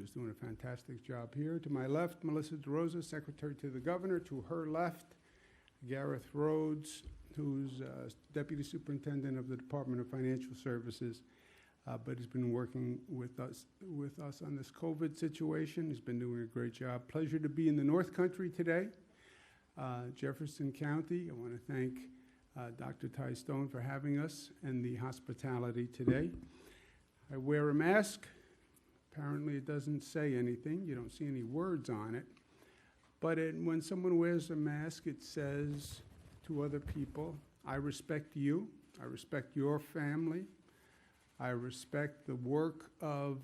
is doing a fantastic job here. To my left, Melissa DeRosa, Secretary to the Governor. To her left, Gareth Rhodes, who's Deputy Superintendent of the Department of Financial Services, but has been working with us on this COVID situation. He's been doing a great job. Pleasure to be in the North Country today, Jefferson County. I want to thank Dr. Ty Stone for having us and the hospitality today. I wear a mask. Apparently it doesn't say anything. You don't see any words on it. But when someone wears a mask, it says to other people, I respect you. I respect your family. I respect the work of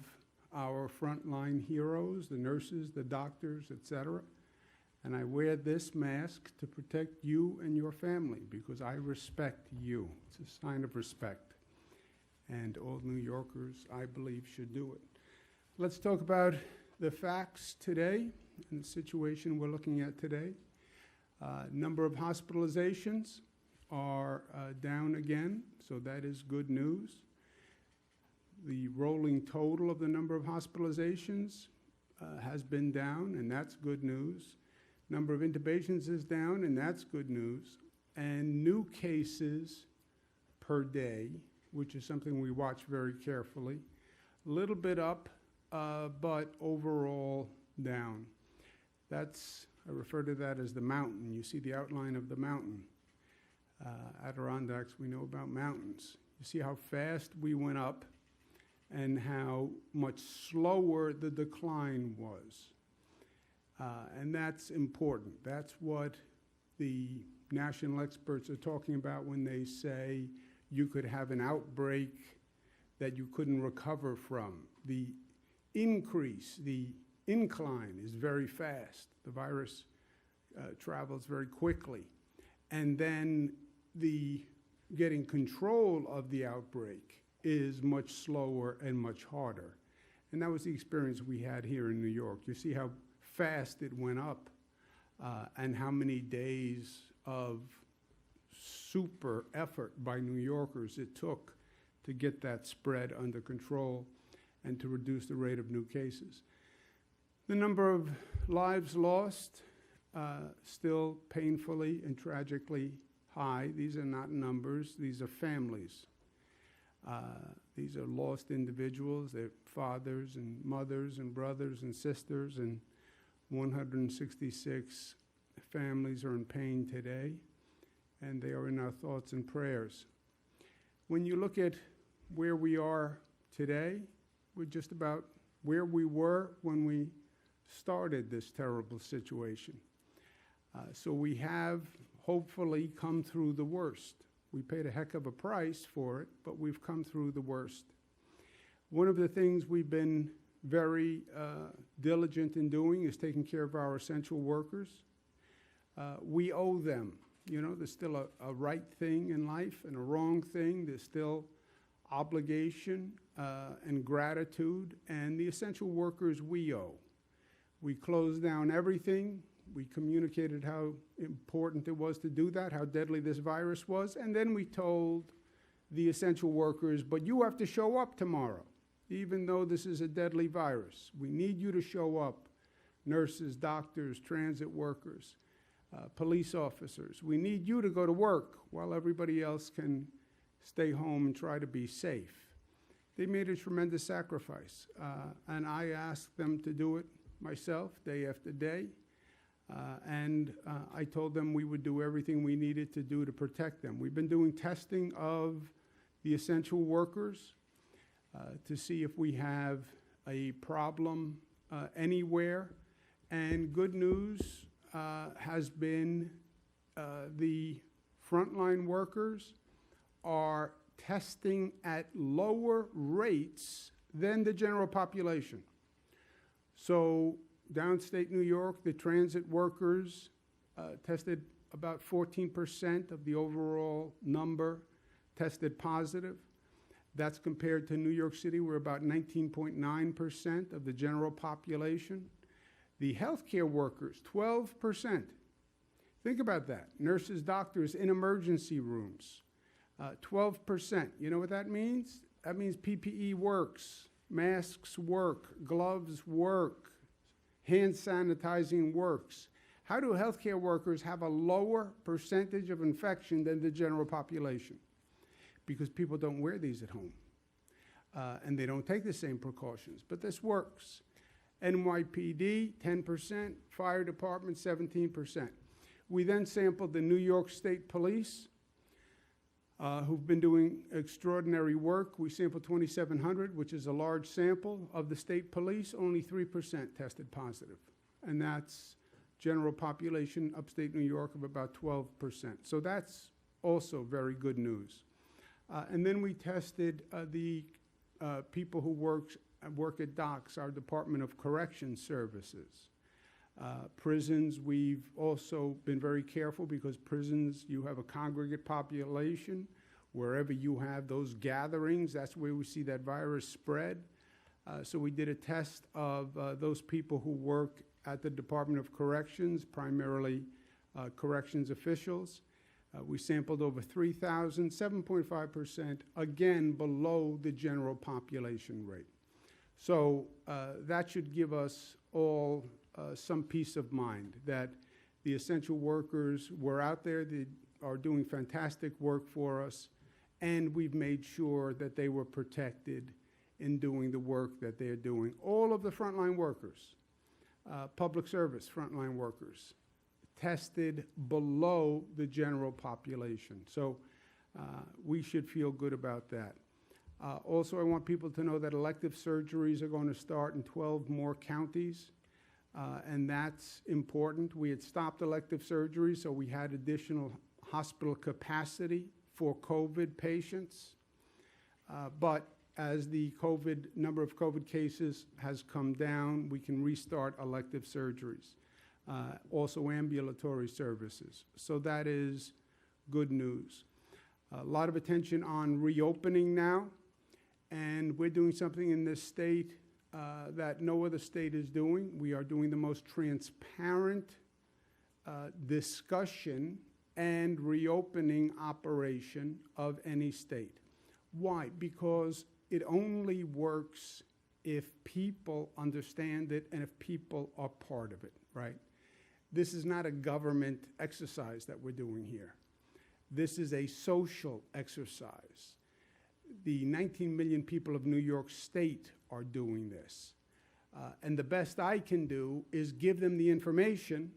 our frontline heroes, the nurses, the doctors, etc. And I wear this mask to protect you and your family because I respect you. It's a sign of respect. And all New Yorkers, I believe, should do it. Let's talk about the facts today and the situation we're looking at today. Number of hospitalizations are down again, so that is good news. The rolling total of the number of hospitalizations has been down, and that's good news. Number of intubations is down, and that's good news. And new cases per day, which is something we watch very carefully, a little bit up, but overall down. I refer to that as the mountain. You see the outline of the mountain. Adirondacks, we know about mountains. You see how fast we went up and how much slower the decline was. And that's important. That's what the national experts are talking about when they say you could have an outbreak that you couldn't recover from. The increase, the incline is very fast. The virus travels very quickly. And then the getting control of the outbreak is much slower and much harder. And that was the experience we had here in New York. You see how fast it went up and how many days of super effort by New Yorkers it took to get that spread under control and to reduce the rate of new cases. The number of lives lost, still painfully and tragically high. These are not numbers, these are families. These are lost individuals, their fathers and mothers and brothers and sisters, and 166 families are in pain today, and they are in our thoughts and prayers. When you look at where we are today, we're just about where we were when we started this terrible situation. So we have hopefully come through the worst. We paid a heck of a price for it, but we've come through the worst. One of the things we've been very diligent in doing is taking care of our essential workers. We owe them. You know, there's still a right thing in life and a wrong thing. There's still obligation and gratitude, and the essential workers we owe. We closed down everything. We communicated how important it was to do that, how deadly this virus was, and then we told the essential workers, but you have to show up tomorrow, even though this is a deadly virus. We need you to show up, nurses, doctors, transit workers, police officers. We need you to go to work while everybody else can stay home and try to be safe. They made a tremendous sacrifice, and I asked them to do it myself day after day. And I told them we would do everything we needed to do to protect them. We've been doing testing of the essential workers to see if we have a problem anywhere. And good news has been the frontline workers are testing at lower rates than the general population. So downstate New York, the transit workers tested about 14% of the overall number tested positive. That's compared to New York City, where about 19.9% of the general population. The healthcare workers, 12%. Think about that. Nurses, doctors in emergency rooms, 12%. You know what that means? That means PPE works. Masks work, gloves work, hand sanitizing works. How do healthcare workers have a lower percentage of infection than the general population? Because people don't wear these at home, and they don't take the same precautions, but this works. NYPD, 10%, fire department, 17%. We then sampled the New York State Police, who've been doing extraordinary work. We sampled 2,700, which is a large sample. Of the state police, only 3% tested positive. And that's general population, upstate New York, of about 12%. So that's also very good news. And then we tested the people who work at docks, our Department of Correction Services. Prisons, we've also been very careful because prisons, you have a congregate population. Wherever you have those gatherings, that's where we see that virus spread. So we did a test of those people who work at the Department of Corrections, primarily corrections officials. We sampled over 3,000, 7.5%, again below the general population rate. So that should give us all some peace of mind that the essential workers were out there, they are doing fantastic work for us, and we've made sure that they were protected in doing the work that they're doing. All of the frontline workers, public service frontline workers, tested below the general population. So we should feel good about that. Also, I want people to know that elective surgeries are going to start in 12 more counties, and that's important. We had stopped elective surgery, so we had additional hospital capacity for COVID patients. But as the number of COVID cases has come down, we can restart elective surgeries. Also ambulatory services. So that is good news. A lot of attention on reopening now, and we're doing something in this state that no other state is doing. We are doing the most transparent discussion and reopening operation of any state. Why? Because it only works if people understand it and if people are part of it, right? This is not a government exercise that we're doing here. This is a social exercise. The 19 million people of New York State are doing this. And the best I can do is give them the information,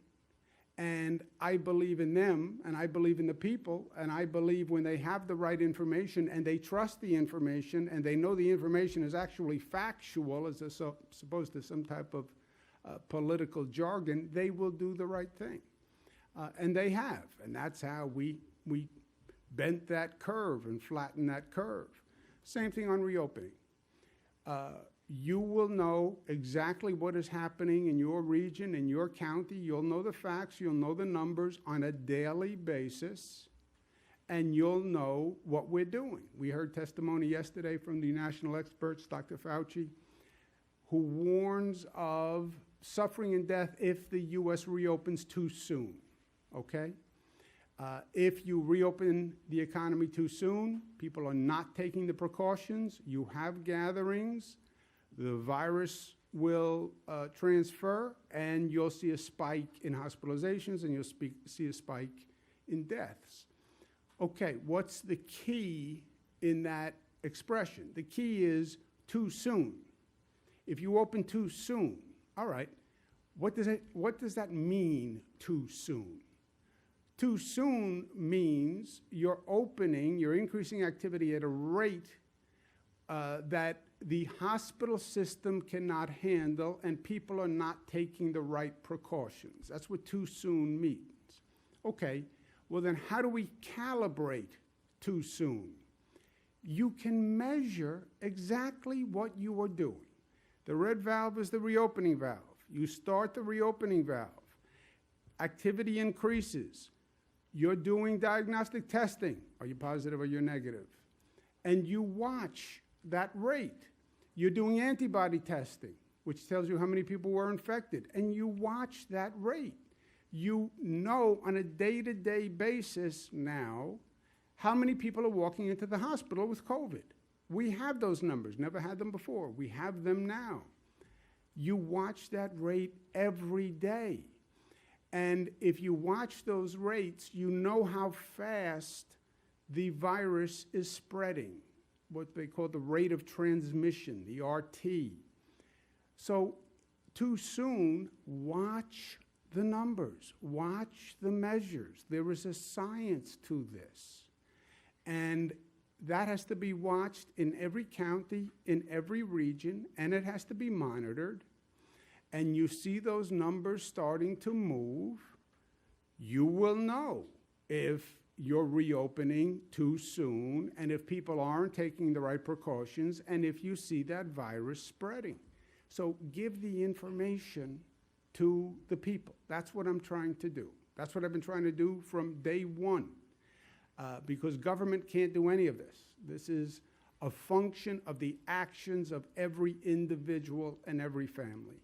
and I believe in them, and I believe in the people, and I believe when they have the right information and they trust the information and they know the information is actually factual as opposed to some type of political jargon, they will do the right thing. And they have, and that's how we bent that curve and flattened that curve. Same thing on reopening. You will know exactly what is happening in your region, in your county. You'll know the facts, you'll know the numbers on a daily basis, and you'll know what we're doing. We heard testimony yesterday from the national experts, Dr. Fauci, who warns of suffering and death if the U.S. reopens too soon, okay? If you reopen the economy too soon, people are not taking the precautions, you have gatherings, the virus will transfer, and you'll see a spike in hospitalizations, and you'll see a spike in deaths. Okay, what's the key in that expression? The key is too soon. If you open too soon, all right, what does that mean, too soon? Too soon means you're increasing activity at a rate that the hospital system cannot handle, and people are not taking the right precautions. That's what too soon means. Okay, well then how do we calibrate too soon? You can measure exactly what you are doing. The red valve is the reopening valve. You start the reopening valve. Activity increases. You're doing diagnostic testing. Are you positive or you're negative? And you watch that rate. You're doing antibody testing, which tells you how many people were infected, and you watch that rate. You know on a day-to-day basis now how many people are walking into the hospital with COVID. We have those numbers, never had them before. We have them now. You watch that rate every day. And if you watch those rates, you know how fast the virus is spreading, what they call the rate of transmission, the RT. So too soon, watch the numbers, watch the measures. There is a science to this. And that has to be watched in every county, in every region, and it has to be monitored. And you see those numbers starting to move, you will know if you're reopening too soon and if people aren't taking the right precautions and if you see that virus spreading. So give the information to the people. That's what I'm trying to do. That's what I've been trying to do from day one, because government can't do any of this. This is a function of the actions of every individual and every family.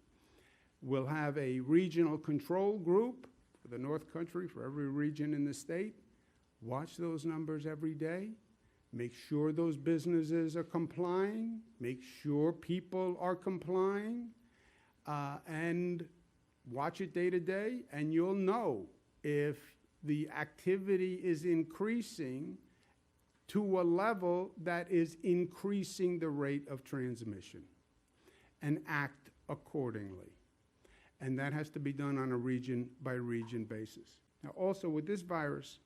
We'll have a regional control group for the North Country, for every region in the state. Watch those numbers every day. Make sure those businesses are complying. Make sure people are complying. And watch it day to day, and you'll know if the activity is increasing to a level that is increasing the rate of transmission, and act accordingly. And that has to be done on a region-by-region basis. Now, also with this virus,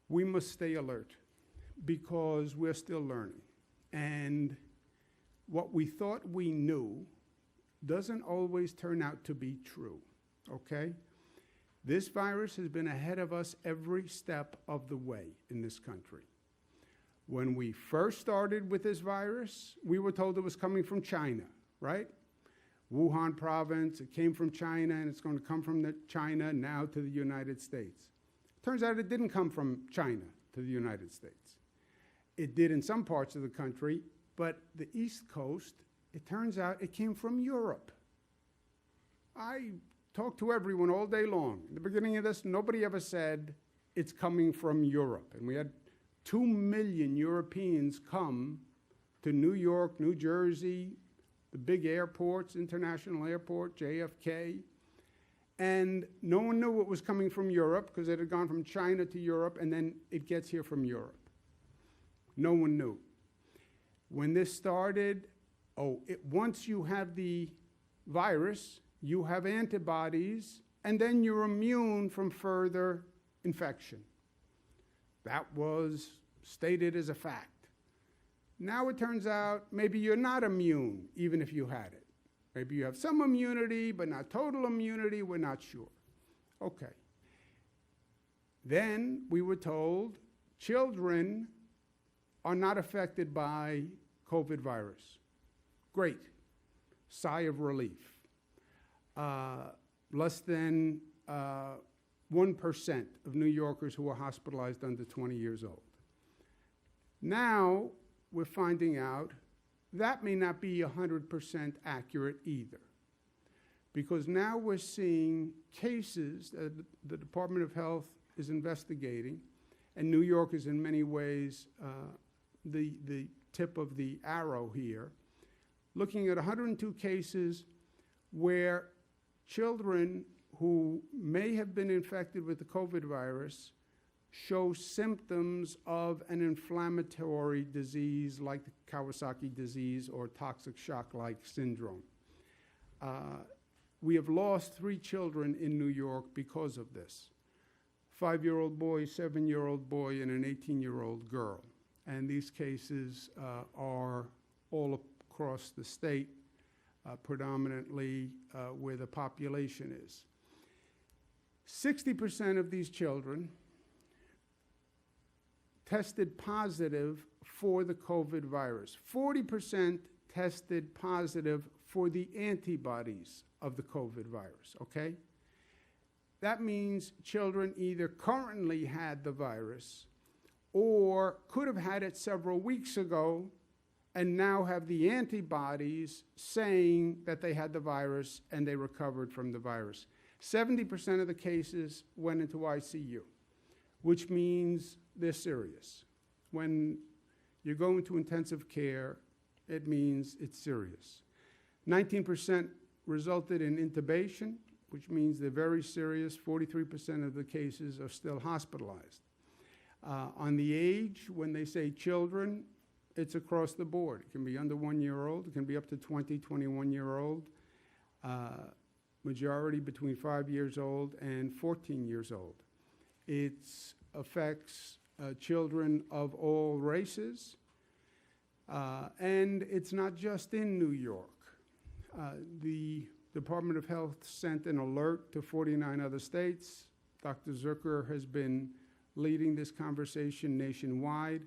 we must stay alert because we're still learning. And what we thought we knew doesn't always turn out to be true, okay? This virus has been ahead of us every step of the way in this country. When we first started with this virus, we were told it was coming from China, right? Wuhan province, it came from China, and it's going to come from China now to the United States. Turns out it didn't come from China to the United States. It did in some parts of the country, but the East Coast, it turns out it came from Europe. I talked to everyone all day long. In the beginning of this, nobody ever said it's coming from Europe. And we had 2 million Europeans come to New York, New Jersey, the big airports, International Airport, JFK, and no one knew it was coming from Europe because it had gone from China to Europe, and then it gets here from Europe. No one knew. When this started, once you have the virus, you have antibodies, and then you're immune from further infection. That was stated as a fact. Now it turns out maybe you're not immune, even if you had it. Maybe you have some immunity, but not total immunity, we're not sure. Okay. Then we were told children are not affected by COVID virus. Great. Sigh of relief. Less than 1% of New Yorkers who are hospitalized under 20 years old. Now we're finding out that may not be 100% accurate either, because now we're seeing cases that the Department of Health is investigating, and New York is in many ways the tip of the arrow here, looking at 102 cases where children who may have been infected with the COVID virus show symptoms of an inflammatory disease like the Kawasaki disease or toxic shock-like syndrome. We have lost 3 children in New York because of this. 5-year-old boy, 7-year-old boy, and an 18-year-old girl. And these cases are all across the state, predominantly where the population is. 60% of these children tested positive for the COVID virus. 40% tested positive for the antibodies of the COVID virus, okay? That means children either currently had the virus or could have had it several weeks ago and now have the antibodies saying that they had the virus and they recovered from the virus. 70% of the cases went into ICU, which means they're serious. When You go into intensive care, it means it's serious. 19% resulted in intubation, which means they're very serious. 43% of the cases are still hospitalized. On the age, when they say children, it's across the board. It can be under 1 year old. It can be up to 20, 21-year-old. Majority between 5 years old and 14 years old. It affects children of all races. And it's not just in New York. The Department of Health sent an alert to 49 other states. Dr. Zucker has been leading this conversation nationwide.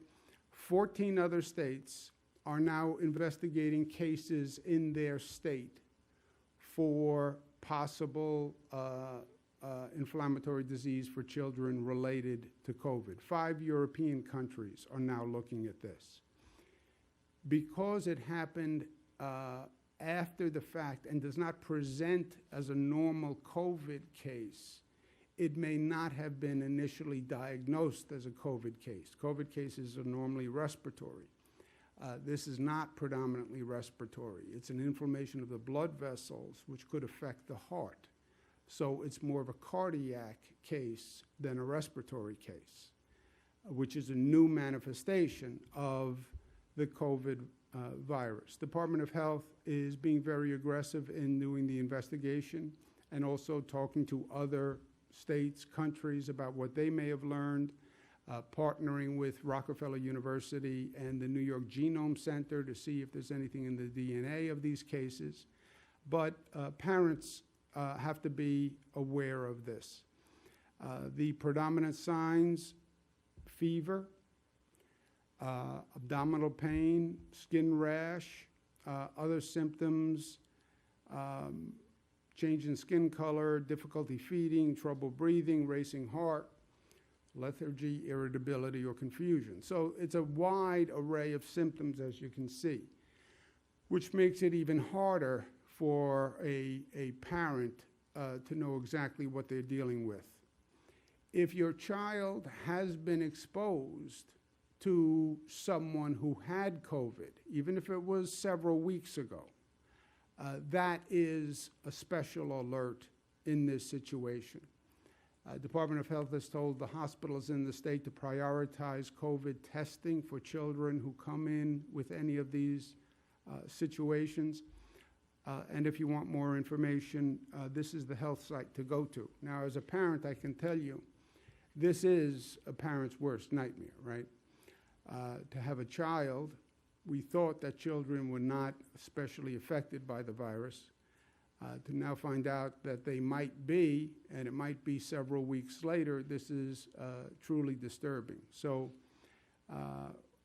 14 other states are now investigating cases in their state for possible inflammatory disease for children related to COVID. 5 European countries are now looking at this. Because it happened after the fact and does not present as a normal COVID case, it may not have been initially diagnosed as a COVID case. COVID cases are normally respiratory. This is not predominantly respiratory. It's an inflammation of the blood vessels, which could affect the heart. So it's more of a cardiac case than a respiratory case, which is a new manifestation of the COVID virus. Department of Health is being very aggressive in doing the investigation and also talking to other states, countries about what they may have learned, partnering with Rockefeller University and the New York Genome Center to see if there's anything in the DNA of these cases. But parents have to be aware of this. The predominant signs: fever, abdominal pain, skin rash, other symptoms, change in skin color, difficulty feeding, trouble breathing, racing heart, lethargy, irritability, or confusion. So it's a wide array of symptoms, as you can see, which makes it even harder for a parent to know exactly what they're dealing with. If your child has been exposed to someone who had COVID, even if it was several weeks ago, that is a special alert in this situation. Department of Health has told the hospitals in the state to prioritize COVID testing for children who come in with any of these situations. And if you want more information, this is the health site to go to. Now, as a parent, I can tell you, this is a parent's worst nightmare, right? To have a child, we thought that children were not especially affected by the virus. To now find out that they might be, and it might be several weeks later, this is truly disturbing. So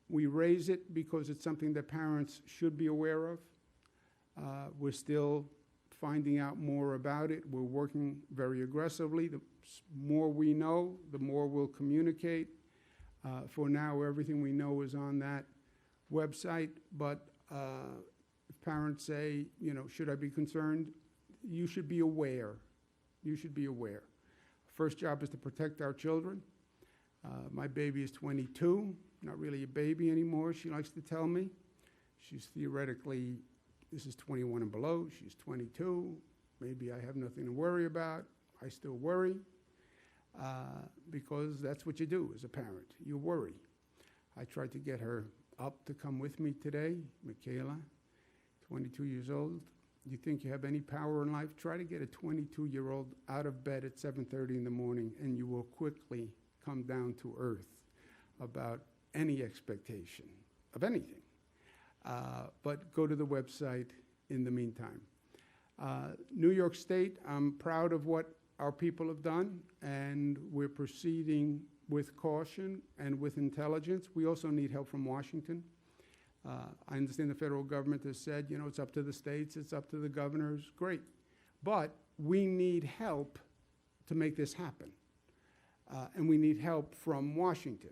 we raise it because it's something that parents should be aware of. We're still finding out more about it. We're working very aggressively. The more we know, the more we'll communicate. For now, everything we know is on that website, but if parents say, you know, should I be concerned? You should be aware. You should be aware. First job is to protect our children. My baby is 22, not really a baby anymore, she likes to tell me. She's theoretically, this is 21 and below, she's 22. Maybe I have nothing to worry about. I still worry because that's what you do as a parent. You worry. I tried to get her up to come with me today, Michaela, 22 years old. You think you have any power in life? Try to get a 22-year-old out of bed at 7:30 in the morning, and you will quickly come down to earth about any expectation of anything. But go to the website in the meantime. New York State, I'm proud of what our people have done, and we're proceeding with caution and with intelligence. We also need help from Washington. I understand the federal government has said, you know, it's up to the states, it's up to the governors. Great. But we need help to make this happen. And we need help from Washington.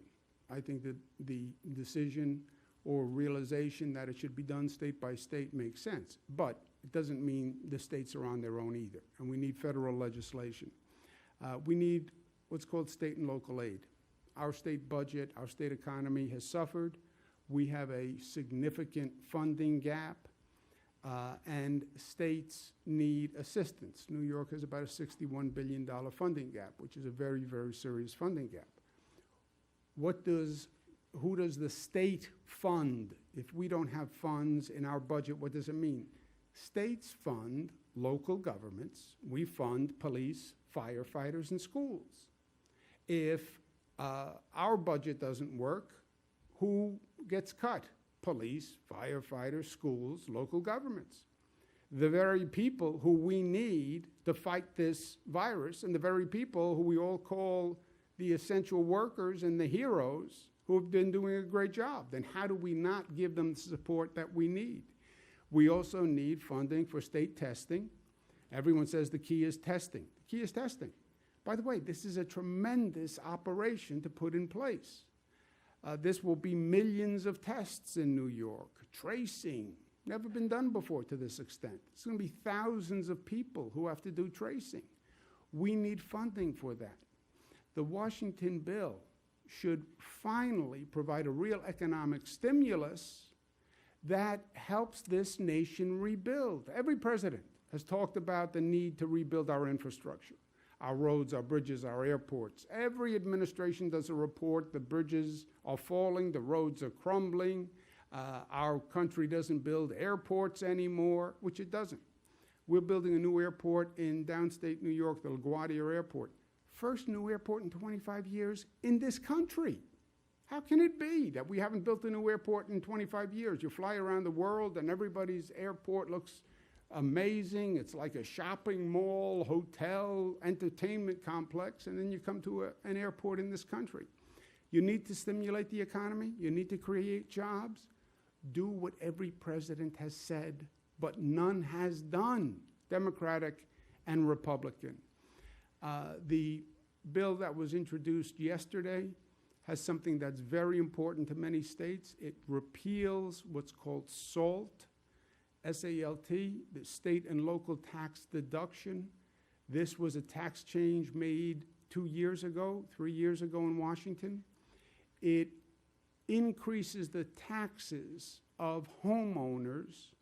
I think that the decision or realization that it should be done state by state makes sense. But it doesn't mean the states are on their own either. And we need federal legislation. We need what's called state and local aid. Our state budget, our state economy has suffered. We have a significant funding gap, and states need assistance. New York has about a $61 billion funding gap, which is a very, very serious funding gap. Who does the state fund? If we don't have funds in our budget, what does it mean? States fund local governments. We fund police, firefighters, and schools. If our budget doesn't work, who gets cut? Police, firefighters, schools, local governments. The very people who we need to fight this virus, and the very people who we all call the essential workers and the heroes who have been doing a great job. Then how do we not give them the support that we need? We also need funding for state testing. Everyone says the key is testing. The key is testing. By the way, this is a tremendous operation to put in place. This will be millions of tests in New York. Tracing, never been done before to this extent. It's going to be thousands of people who have to do tracing. We need funding for that. The Washington bill should finally provide a real economic stimulus that helps this nation rebuild. Every president has talked about the need to rebuild our infrastructure, our roads, our bridges, our airports. Every administration does a report. The bridges are falling, the roads are crumbling. Our country doesn't build airports anymore, which it doesn't. We're building a new airport in downstate New York, the LaGuardia Airport. First new airport in 25 years in this country. How can it be that we haven't built a new airport in 25 years? You fly around the world and everybody's airport looks amazing. It's like a shopping mall, hotel, entertainment complex, and then you come to an airport in this country. You need to stimulate the economy. You need to create jobs. Do what every president has said, but none has done, Democratic and Republican. The bill that was introduced yesterday has something that's very important to many states. It repeals what's called SALT, S-A-L-T, the state and local tax deduction. This was a tax change made 3 years ago in Washington. It increases the taxes of homeowners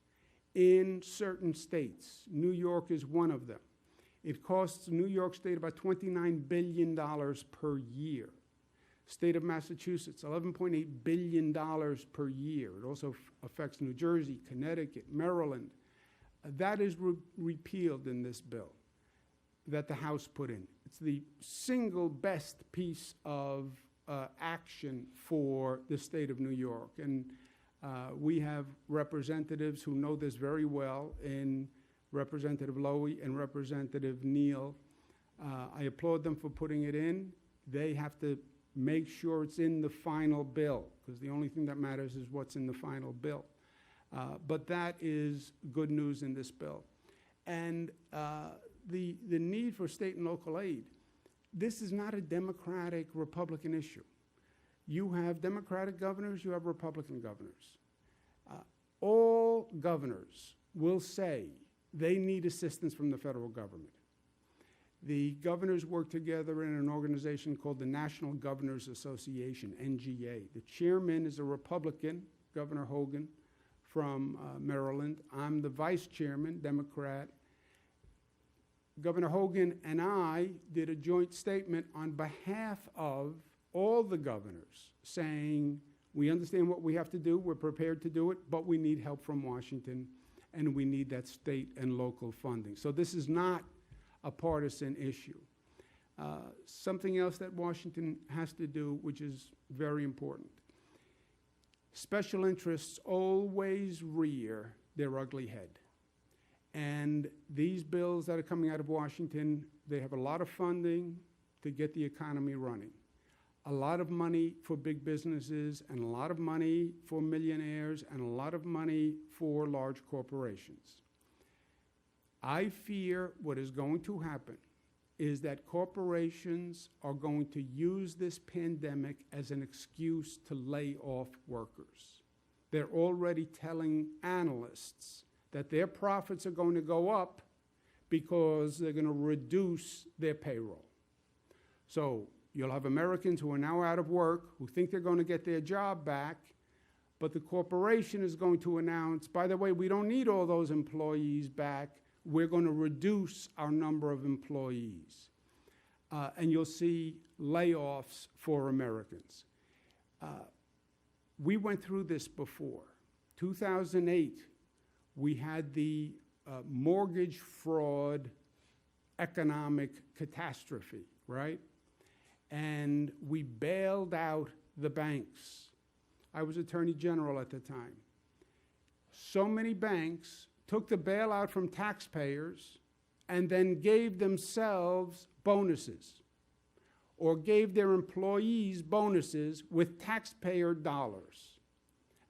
in certain states. New York is one of them. It costs New York State about $29 billion per year. State of Massachusetts, $11.8 billion per year. It also affects New Jersey, Connecticut, Maryland. That is repealed in this bill that the House put in. It's the single best piece of action for the state of New York. And we have representatives who know this very well in Representative Lowy and Representative Neal. I applaud them for putting it in. They have to make sure it's in the final bill, because the only thing that matters is what's in the final bill. But that is good news in this bill. And the need for state and local aid, this is not a Democratic-Republican issue. You have Democratic governors, you have Republican governors. All governors will say they need assistance from the federal government. The governors work together in an organization called the National Governors Association, NGA. The chairman is a Republican, Governor Hogan from Maryland. I'm the vice chairman, Democrat. Governor Hogan and I did a joint statement on behalf of all the governors saying, we understand what we have to do, we're prepared to do it, but we need help from Washington, and we need that state and local funding. So this is not a partisan issue. Something else that Washington has to do, which is very important. Special interests always rear their ugly head. And these bills that are coming out of Washington, they have a lot of funding to get the economy running. A lot of money for big businesses, and a lot of money for millionaires, and a lot of money for large corporations. I fear what is going to happen is that corporations are going to use this pandemic as an excuse to lay off workers. They're already telling analysts that their profits are going to go up because they're going to reduce their payroll. So you'll have Americans who are now out of work, who think they're going to get their job back, But the corporation is going to announce, by the way, we don't need all those employees back. We're going to reduce our number of employees. And you'll see layoffs for Americans. We went through this before. 2008, we had the mortgage fraud economic catastrophe, right? And we bailed out the banks. I was Attorney General at the time. So many banks took the bailout from taxpayers and then gave themselves bonuses or gave their employees bonuses with taxpayer dollars.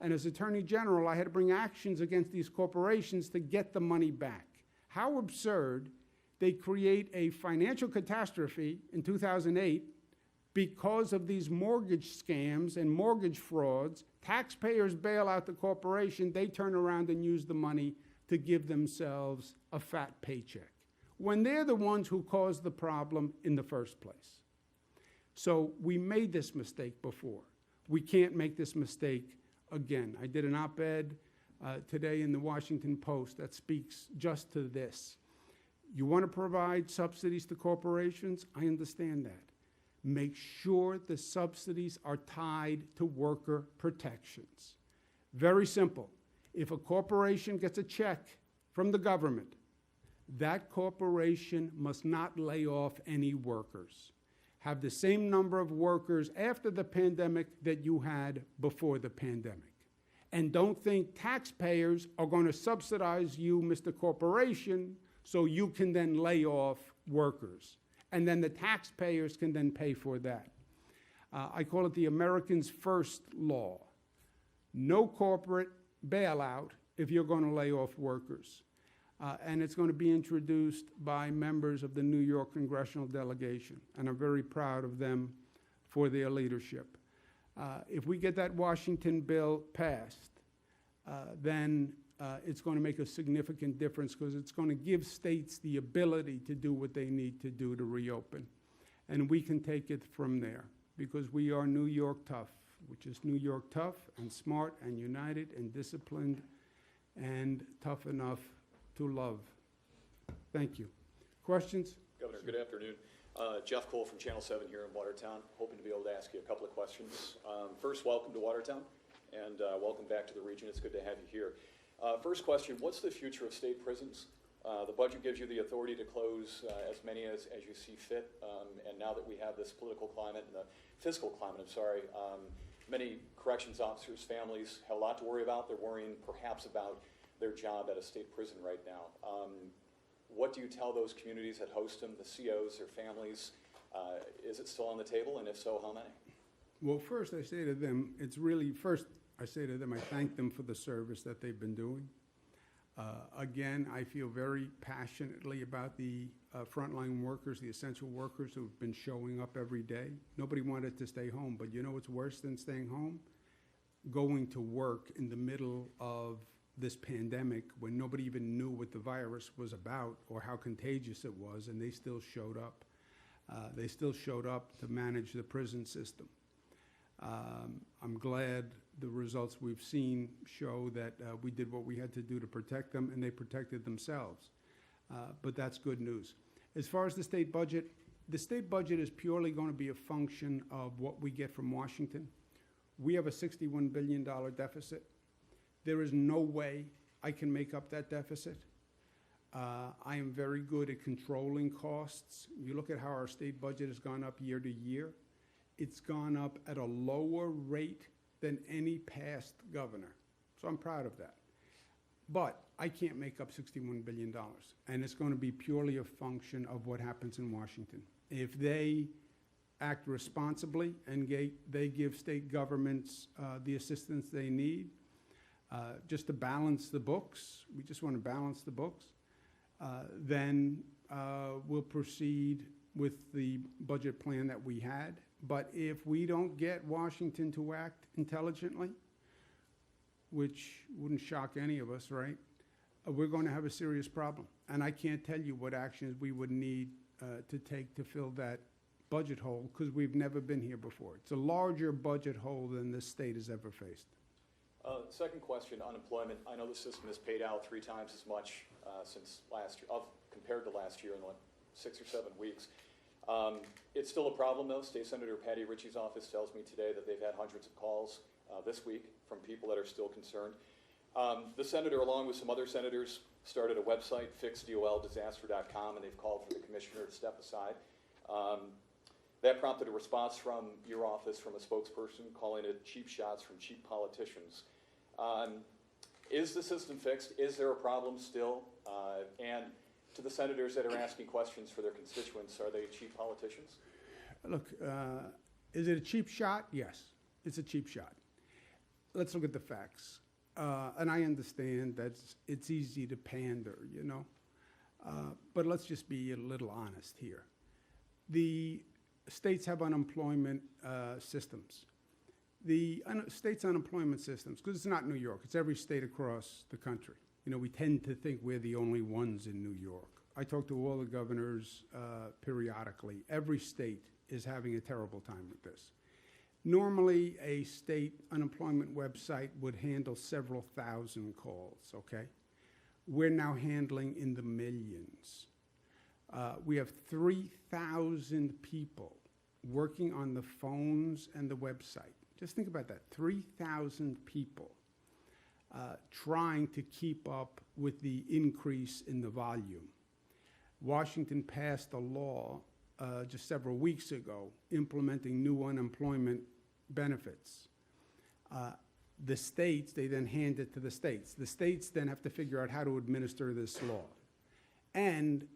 And as Attorney General, I had to bring actions against these corporations to get the money back. How absurd. They create a financial catastrophe in 2008 because of these mortgage scams and mortgage frauds. Taxpayers bail out the corporation. They turn around and use the money to give themselves a fat paycheck, when they're the ones who caused the problem in the first place. So we made this mistake before. We can't make this mistake again. I did an op-ed today in the Washington Post that speaks just to this. You want to provide subsidies to corporations? I understand that. Make sure the subsidies are tied to worker protections. Very simple. If a corporation gets a check from the government, that corporation must not lay off any workers. Have the same number of workers after the pandemic that you had before the pandemic. And don't think taxpayers are going to subsidize you, Mr. Corporation, so you can then lay off workers. And then the taxpayers can then pay for that. I call it the Americans First Law. No corporate bailout if you're going to lay off workers. And it's going to be introduced by members of the New York congressional delegation. And I'm very proud of them for their leadership. If we get that Washington bill passed, then it's going to make a significant difference because it's going to give states the ability to do what they need to do to reopen. And we can take it from there because we are New York tough, which is New York tough and smart and united and disciplined and tough enough to love. Thank you. Questions? Governor, good afternoon. Jeff Cole from Channel 7 here in Watertown, hoping to be able to ask you a couple of questions. First, welcome to Watertown, and welcome back to the region. It's good to have you here. First question, what's the future of state prisons? The budget gives you the authority to close as many as you see fit, and now that we have this political climate and the fiscal climate, many corrections officers' families have a lot to worry about. They're worrying perhaps about their job at a state prison right now. What do you tell those communities that host them, the COs, their families? Is it still on the table, and if so, how many? Well, first I say to them, I thank them for the service that they've been doing. Again, I feel very passionately about the frontline workers, the essential workers who've been showing up every day. Nobody wanted to stay home, but you know what's worse than staying home? Going to work in the middle of this pandemic when nobody even knew what the virus was about or how contagious it was, and they still showed up. They still showed up to manage the prison system. I'm glad the results we've seen show that we did what we had to do to protect them, and they protected themselves. But that's good news. As far as the state budget is purely going to be a function of what we get from Washington. We have a $61 billion deficit. There is no way I can make up that deficit. I am very good at controlling costs. You look at how our state budget has gone up year to year. It's gone up at a lower rate than any past governor. So I'm proud of that. But I can't make up $61 billion. And it's going to be purely a function of what happens in Washington. If they act responsibly and they give state governments the assistance they need, just to balance the books, we just want to balance the books, then we'll proceed with the budget plan that we had. But if we don't get Washington to act intelligently, which wouldn't shock any of us, right? We're going to have a serious problem. And I can't tell you what actions we would need to take to fill that budget hole, because we've never been here before. It's a larger budget hole than this state has ever faced. Second question, unemployment. I know the system has paid out 3 times as much since last year, compared to last year in what, 6 or 7 weeks. It's still a problem though. State Senator Patty Ritchie's office tells me today that they've had hundreds of calls this week from people that are still concerned. The senator, along with some other senators, started a website, fixdoldisaster.com, and they've called for the commissioner to step aside. That prompted a response from your office, from a spokesperson, calling it cheap shots from cheap politicians. Is the system fixed? Is there a problem still? And to the senators that are asking questions for their constituents, are they cheap politicians? Look, is it a cheap shot? Yes, it's a cheap shot. Let's look at the facts. And I understand that it's easy to pander, you know. But let's just be a little honest here. The states have unemployment systems. The states' unemployment systems, because it's not New York, it's every state across the country. You know, we tend to think we're the only ones in New York. I talk to all the governors periodically. Every state is having a terrible time with this. Normally, a state unemployment website would handle several thousand calls, okay? We're now handling in the millions. We have 3,000 people working on the phones and the website. Just think about that, 3,000 people trying to keep up with the increase in the volume. Washington passed a law just several weeks ago implementing new unemployment benefits. The states, they then hand it to the states. The states then have to figure out how to administer this law. And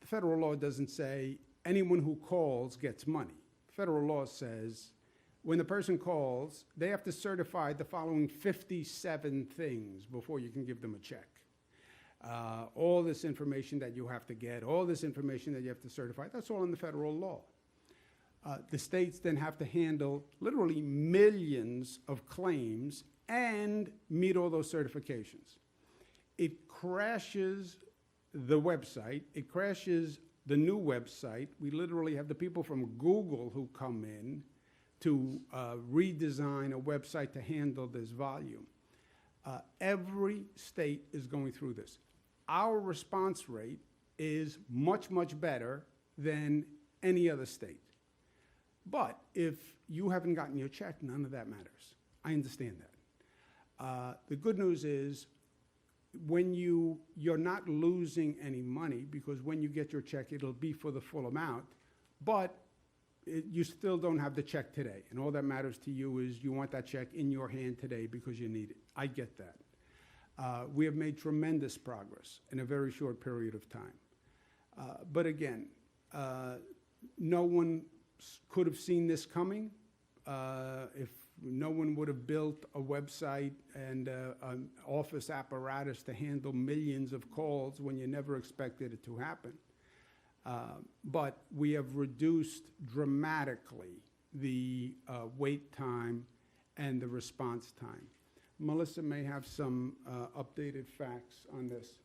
the federal law doesn't say anyone who calls gets money. Federal law says when the person calls, they have to certify the following 57 things before you can give them a check. All this information that you have to get, all this information that you have to certify, that's all in the federal law. The states then have to handle literally millions of claims and meet all those certifications. It crashes the website. It crashes the new website. We literally have the people from Google who come in to redesign a website to handle this volume. Every state is going through this. Our response rate is much, much better than any other state. But if you haven't gotten your check, none of that matters. I understand that. The good news is when you're not losing any money, because when you get your check, it'll be for the full amount, but you still don't have the check today. And all that matters to you is you want that check in your hand today because you need it. I get that. We have made tremendous progress in a very short period of time. But again, no one could have seen this coming. If no one would have built a website and an office apparatus to handle millions of calls when you never expected it to happen. But we have reduced dramatically the wait time and the response time. Melissa may have some updated facts on this.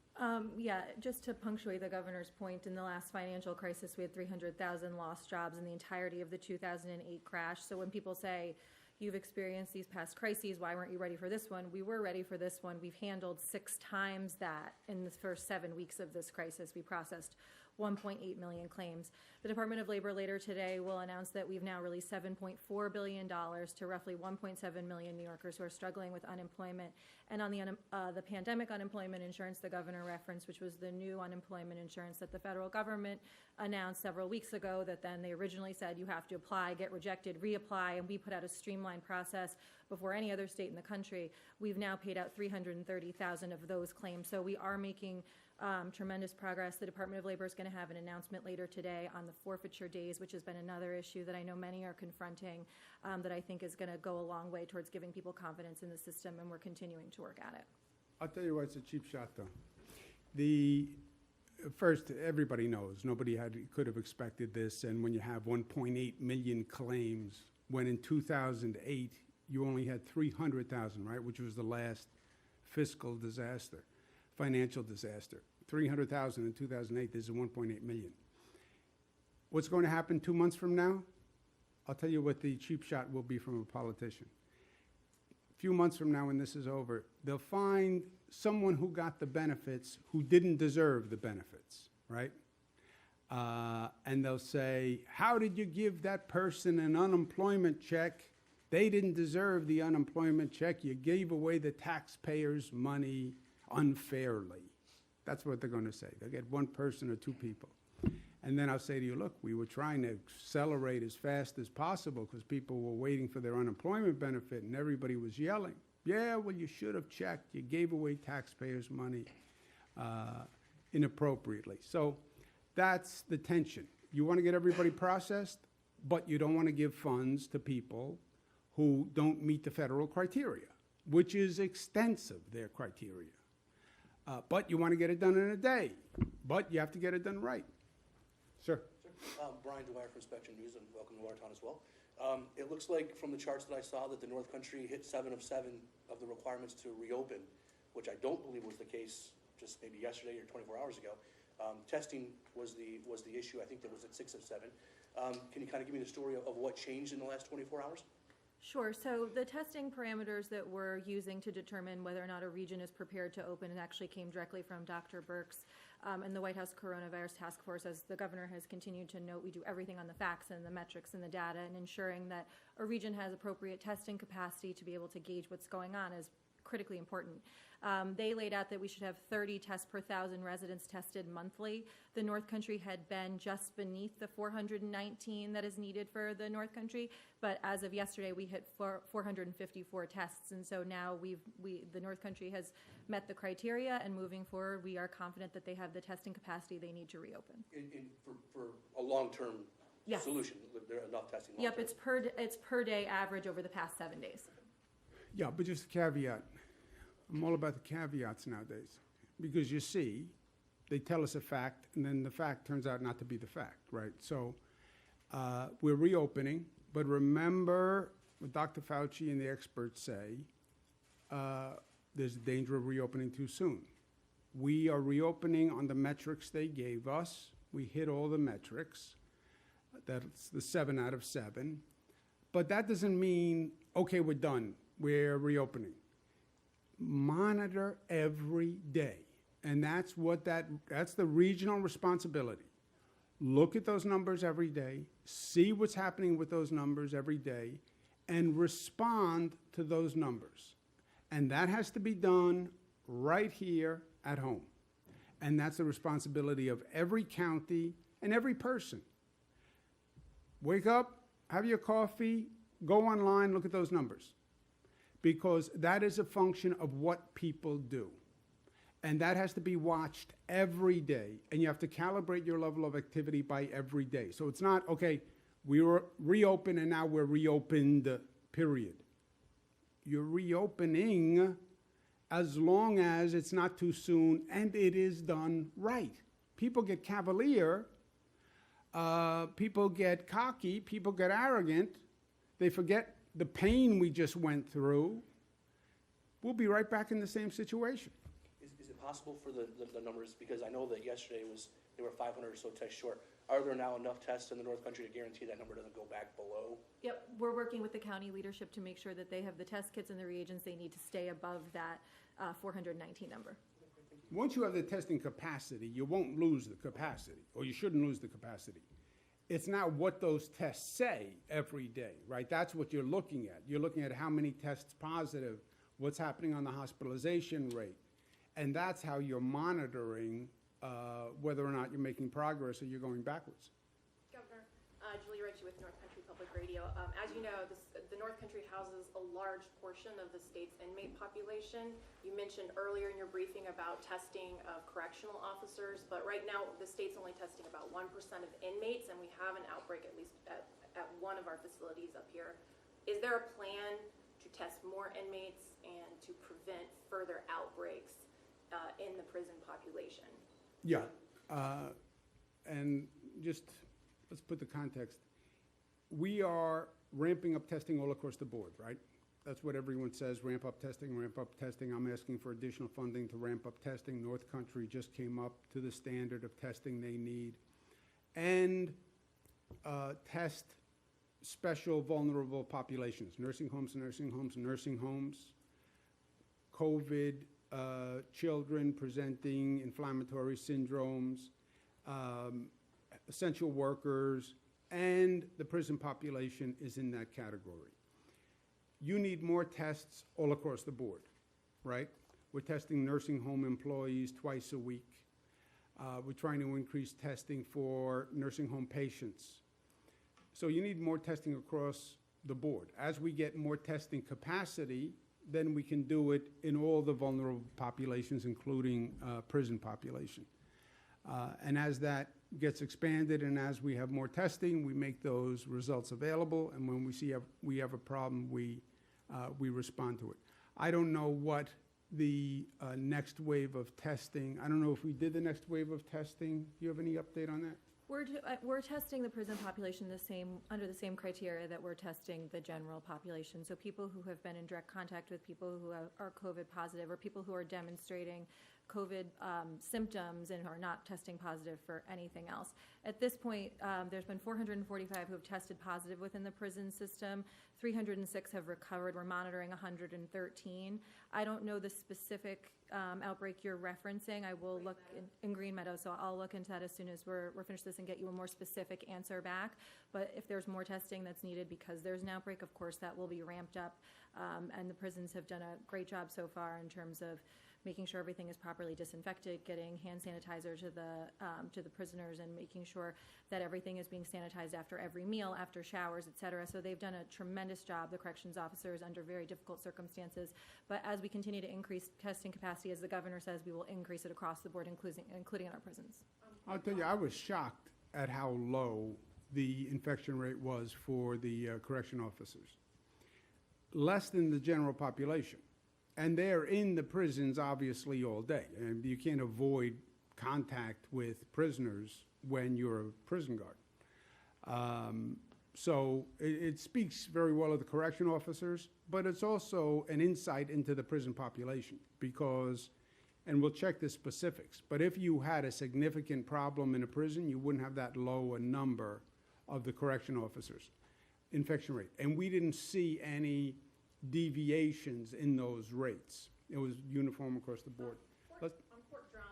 Yeah, just to punctuate the governor's point, in the last financial crisis, we had 300,000 lost jobs in the entirety of the 2008 crash. So when people say, you've experienced these past crises, why weren't you ready for this one? We were ready for this one. We've handled 6 times that in the first 7 weeks of this crisis. We processed 1.8 million claims. The Department of Labor later today will announce that we've now released $7.4 billion to roughly 1.7 million New Yorkers who are struggling with unemployment. And on the pandemic unemployment insurance the governor referenced, which was the new unemployment insurance that the federal government announced several weeks ago, that then they originally said you have to apply, get rejected, reapply, and we put out a streamlined process before any other state in the country. We've now paid out 330,000 of those claims. So we are making tremendous progress. The Department of Labor is going to have an announcement later today on the forfeiture days, which has been another issue that I know many are confronting, that I think is going to go a long way towards giving people confidence in the system, and we're continuing to work at it. I'll tell you what, it's a cheap shot, though. First, everybody knows, nobody could have expected this, and when you have 1.8 million claims, when in 2008 you only had 300,000, right, which was the last fiscal disaster, financial disaster. 300,000 in 2008, this is 1.8 million. What's going to happen 2 months from now? I'll tell you what the cheap shot will be from a politician. few months from now when this is over, they'll find someone who got the benefits who didn't deserve the benefits, right? And they'll say, how did you give that person an unemployment check? They didn't deserve the unemployment check. You gave away the taxpayers' money unfairly. That's what they're going to say. They'll get one person or two people. And then I'll say to you, look, we were trying to accelerate as fast as possible because people were waiting for their unemployment benefit and everybody was yelling. Yeah, well, you should have checked. You gave away taxpayers' money inappropriately. So that's the tension. You want to get everybody processed, but you don't want to give funds to people who don't meet the federal criteria, which is extensive, their criteria. But you want to get it done in a day, but you have to get it done right. Sir? Brian Dwyer from Inspection News, and welcome to Watertown as well. It looks like from the charts that I saw that the North Country hit 7 of 7 of the requirements to reopen, which I don't believe was the case just maybe yesterday or 24 hours ago. Testing was the issue. I think that was at 6 of 7. Can you kind of give me the story of what changed in the last 24 hours? Sure. So the testing parameters that we're using to determine whether or not a region is prepared to open, it actually came directly from Dr. Birx and the White House Coronavirus Task Force. As the governor has continued to note, we do everything on the facts and the metrics and the data, and ensuring that a region has appropriate testing capacity to be able to gauge what's going on is critically important. They laid out that we should have 30 tests per 1,000 residents tested monthly. The North Country had been just beneath the 419 that is needed for the North Country, but as of yesterday, we hit 454 tests, and so now the North Country has met the criteria, and moving forward, we are confident that they have the testing capacity they need to reopen. For a long-term Yes. solution, there are enough testing. Yep, it's per day average over the past 7 days. Yeah, but just a caveat. I'm all about the caveats nowadays. Because you see, they tell us a fact, and then the fact turns out not to be the fact, right? So we're reopening, but remember what Dr. Fauci and the experts say, there's a danger of reopening too soon. We are reopening on the metrics they gave us. We hit all the metrics. That's the 7 out of 7. But that doesn't mean, okay, we're done. We're reopening. Monitor every day. And that's the regional responsibility. Look at those numbers every day, see what's happening with those numbers every day, and respond to those numbers. And that has to be done right here at home. And that's the responsibility of every county and every person. Wake up, have your coffee, go online, look at those numbers. Because that is a function of what people do. And that has to be watched every day. And you have to calibrate your level of activity by every day. So it's not, okay, we were reopened and now we're reopened, period. You're reopening as long as it's not too soon and it is done right. People get cavalier, people get cocky, people get arrogant, they forget the pain we just went through. We'll be right back in the same situation. Is it possible for the numbers, because I know that yesterday they were 500 or so tests short. Are there now enough tests in the North Country to guarantee that number doesn't go back below? Yep, we're working with the county leadership to make sure that they have the test kits and the reagents they need to stay above that 419 number. Once you have the testing capacity, you won't lose the capacity, or you shouldn't lose the capacity. It's now what those tests say every day, right? That's what you're looking at. You're looking at how many tests positive, what's happening on the hospitalization rate. And that's how you're monitoring whether or not you're making progress or you're going backwards. Governor, Julie Ritchie with North Country Public Radio. As you know, the North Country houses a large portion of the state's inmate population. You mentioned earlier in your briefing about testing of correctional officers, but right now the state's only testing about 1% of inmates, and we have an outbreak at least at one of our facilities up here. Is there a plan to test more inmates and to prevent further outbreaks in the prison population? Yeah, and just let's put the context. We are ramping up testing all across the board, right? That's what everyone says, ramp up testing, ramp up testing. I'm asking for additional funding to ramp up testing. North Country just came up to the standard of testing they need. And test special vulnerable populations, nursing homes, nursing homes, nursing homes, COVID, children presenting inflammatory syndromes, essential workers, and the prison population is in that category. You need more tests all across the board, right? We're testing nursing home employees twice a week. We're trying to increase testing for nursing home patients. So you need more testing across the board. As we get more testing capacity, then we can do it in all the vulnerable populations, including prison population. And as that gets expanded and as we have more testing, we make those results available. And when we have a problem, we respond to it. I don't know what the next wave of testing, I don't know if we did the next wave of testing. Do you have any update on that? We're testing the prison population under the same criteria that we're testing the general population. So people who have been in direct contact with people who are COVID positive, or people who are demonstrating COVID symptoms and are not testing positive for anything else. At this point, there's been 445 who have tested positive within the prison system. 306 have recovered. We're monitoring 113. I don't know the specific outbreak you're referencing. I will look in Green Meadow, so I'll look into that as soon as we're finished this and get you a more specific answer back. But if there's more testing that's needed because there's an outbreak, of course, that will be ramped up. And the prisons have done a great job so far in terms of making sure everything is properly disinfected, getting hand sanitizer to the prisoners, and making sure that everything is being sanitized after every meal, after showers, et cetera. So they've done a tremendous job, the corrections officers, under very difficult circumstances. But as we continue to increase testing capacity, as the governor says, we will increase it across the board, including in our prisons. I'll tell you, I was shocked at how low the infection rate was for the correction officers. Less than the general population. And they're in the prisons, obviously, all day. And you can't avoid contact with prisoners when you're a prison guard. So it speaks very well of the correction officers, but it's also an insight into the prison population because, and we'll check the specifics, but if you had a significant problem in a prison, you wouldn't have that low a number of the correction officers infection rate. And we didn't see any deviations in those rates. It was uniform across the board. On Fort Drum,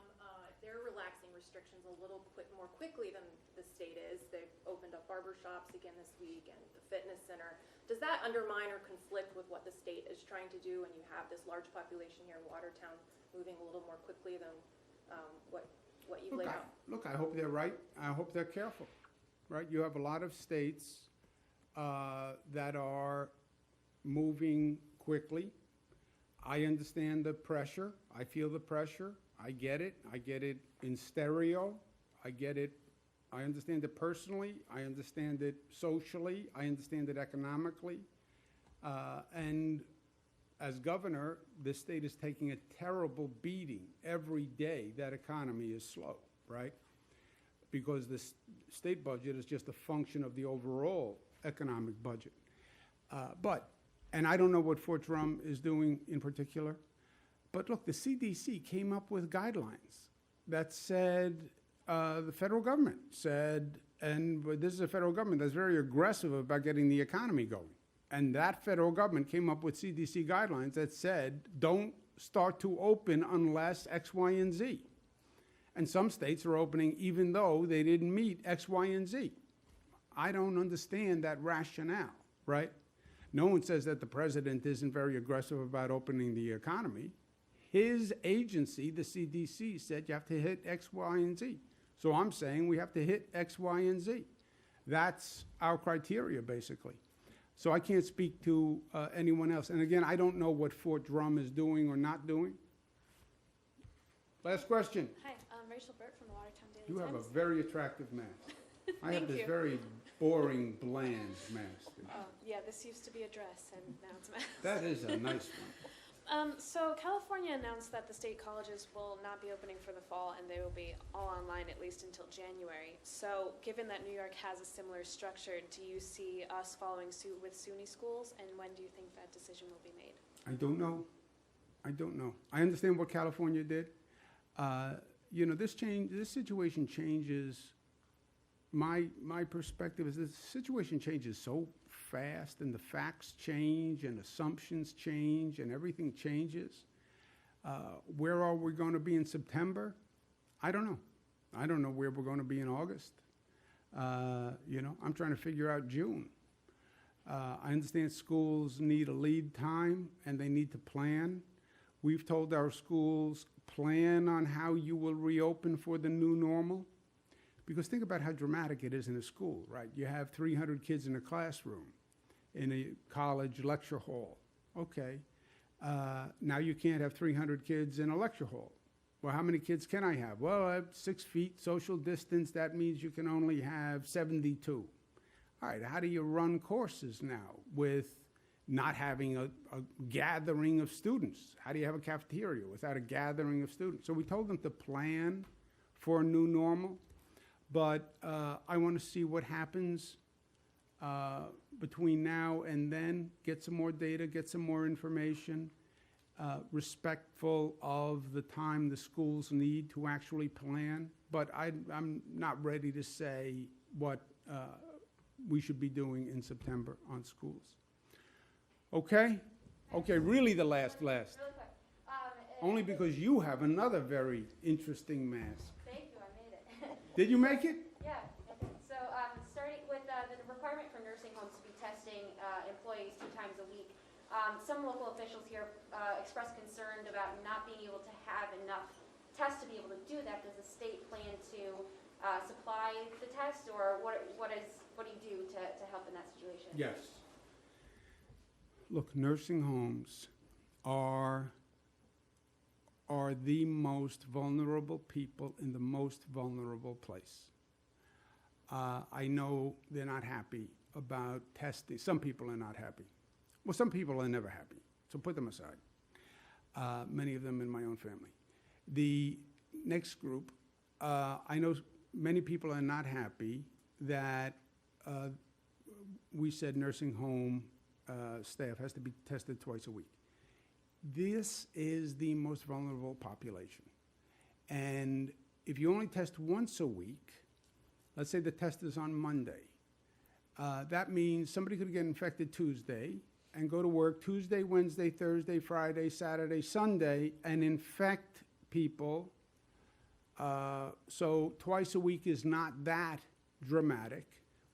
they're relaxing restrictions a little more quickly than the state is. They've opened up barber shops again this week and the fitness center. Does that undermine or conflict with what the state is trying to do when you have this large population here in Watertown moving a little more quickly than what you've laid out? Look, I hope they're right. I hope they're careful, right? You have a lot of states that are moving quickly. I understand the pressure. I feel the pressure. I get it. I get it in stereo. I get it. I understand it personally. I understand it socially. I understand it economically. And as governor, the state is taking a terrible beating every day. That economy is slow, right? Because the state budget is just a function of the overall economic budget. And I don't know what Fort Drum is doing in particular, but look, the CDC came up with guidelines that said, the federal government said, but this is a federal government that's very aggressive about getting the economy going. And that federal government came up with CDC guidelines that said, don't start to open unless X, Y, and Z. And some states are opening even though they didn't meet X, Y, and Z. I don't understand that rationale, right? No one says that the president isn't very aggressive about opening the economy. His agency, the CDC, said you have to hit X, Y, and Z. So I'm saying we have to hit X, Y, and Z. That's our criteria, basically. So I can't speak to anyone else. And again, I don't know what Fort Drum is doing or not doing. Last question. Hi, I'm Rachel Burt from the Watertown Daily You have Times. a very attractive mask. I have Thank this you. very boring, bland mask. Yeah, this used to be a dress, and now it's a mask. That is a nice one. So California announced that the state colleges will not be opening for the fall, and they will be all online at least until January. So given that New York has a similar structure, do you see us following suit with SUNY schools, and when do you think that decision will be made? I don't know. I don't know. I understand what California did. You know, this situation changes my perspective is the situation changes so fast, and the facts change, and assumptions change, and everything changes. Where are we going to be in September? I don't know. I don't know where we're going to be in August. I'm trying to figure out June. I understand schools need a lead time, and they need to plan. We've told our schools, plan on how you will reopen for the new normal. Because think about how dramatic it is in a school, right? You have 300 kids in a classroom, in a college lecture hall. Okay. Now you can't have 300 kids in a lecture hall. Well, how many kids can I have? Well, I have 6 feet social distance. That means you can only have 72. All right, how do you run courses now with not having a gathering of students? How do you have a cafeteria without a gathering of students? So we told them to plan for a new normal, but I want to see what happens between now and then, get some more data, get some more information, respectful of the time the schools need to actually plan. But I'm not ready to say what we should be doing in September on schools. Okay? Okay, really the last. Really quick. Only because you have another very interesting mask. Thank you, I made it. Did you make it? Yeah, okay. So, starting with the requirement for nursing homes to be testing employees 2 times a week. Some local officials here expressed concern about not being able to have enough tests to be able to do that. Does the state plan to supply the test, or what do you do to help in that situation? Yes. Look, nursing homes are the most vulnerable people in the most vulnerable place. I know they're not happy about testing. Some people are not happy. Well, some people are never happy, so put them aside. Many of them in my own family. The next group, I know many people are not happy that we said nursing home staff has to be tested twice a week. This is the most vulnerable population. And if you only test once a week, let's say the test is on Monday, that means somebody could get infected Tuesday and go to work Tuesday, Wednesday, Thursday, Friday, Saturday, Sunday, and infect people. So twice a week is not that dramatic.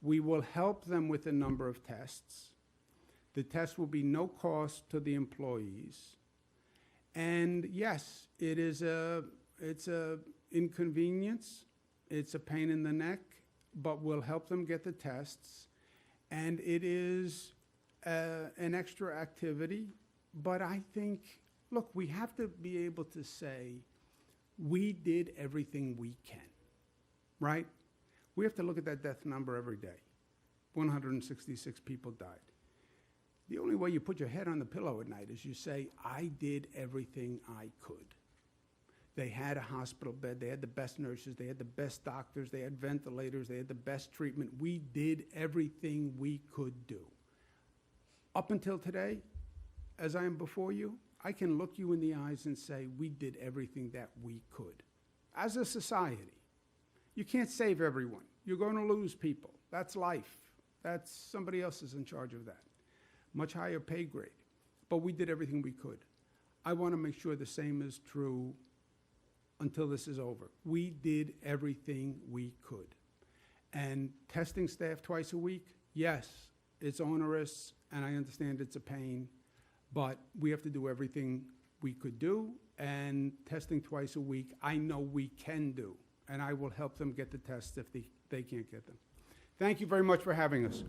We will help them with the number of tests. The test will be no cost to the employees. And yes, it's a inconvenience, it's a pain in the neck, but we'll help them get the tests. And it is an extra activity, but I think, look, we have to be able to say, we did everything we can, right? We have to look at that death number every day. 166 people died. The only way you put your head on the pillow at night is you say, I did everything I could. They had a hospital bed, they had the best nurses, they had the best doctors, they had ventilators, they had the best treatment. We did everything we could do. Up until today, as I am before you, I can look you in the eyes and say, we did everything that we could. As a society, you can't save everyone. You're going to lose people. That's life. That's somebody else is in charge of that. Much higher pay grade. But we did everything we could. I want to make sure the same is true until this is over. We did everything we could. And testing staff twice a week, yes, it's onerous, and I understand it's a pain, but we have to do everything we could do, and testing twice a week, I know we can do, and I will help them get the tests if they can't get them. Thank you very much for having us.